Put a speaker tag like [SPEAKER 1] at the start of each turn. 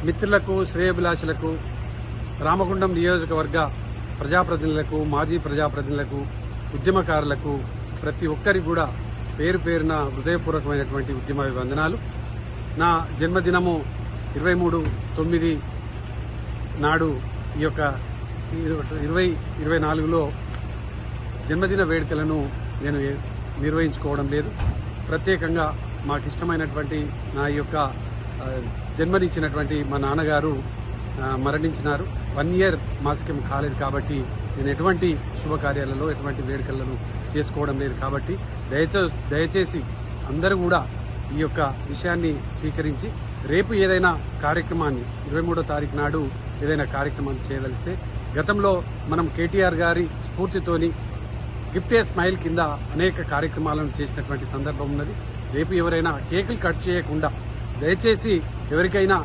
[SPEAKER 1] మిత్రులకు, శ్రేయోభిలాషులకు, రామగుండం నియోజకవర్గ ప్రజాప్రతినిధులకు, మాజీ ప్రజాప్రతినిధులకు, ఉద్యమకారులకు ప్రతి ఒక్కరికి కూడా పేరు పేరున హృదయపూర్వకమైనటువంటి ఉద్యమాభివందనాలు. నా జన్మదినము 23/9 నాడు ఈ యొక్క 2024లో జన్మదిన వేడుకలను నేను నిర్వహించుకోవడం లేదు. ప్రత్యేకంగా మాకు ఇష్టమైనటువంటి నా యొక్క జన్మనిచ్చినటువంటి మా నాన్నగారు మరణించినారు. 1 ఇయర్ మాసికం కాలేదు కాబట్టి నేను ఎటువంటి శుభకార్యాలలో ఎటువంటి వేడుకలను చేసుకోవడం లేదు. కాబట్టి దయచేసి అందరూ కూడా ఈ యొక్క విషయాన్ని స్వీకరించి రేపు ఏదైనా కార్యక్రమాన్ని 23వ తారీఖు నాడు ఏదైనా కార్యక్రమాన్ని చేయదలిస్తే, గతంలో మనం కేటీఆర్ గారి స్ఫూర్తితోని గిఫ్ట్ ఏ స్మైల్ కింద అనేక కార్యక్రమాలను చేసినటువంటి సందర్భం ఉన్నది. రేపు ఎవరైనా కేకులు కట్ చేయకుండా దయచేసి ఎవరికైనా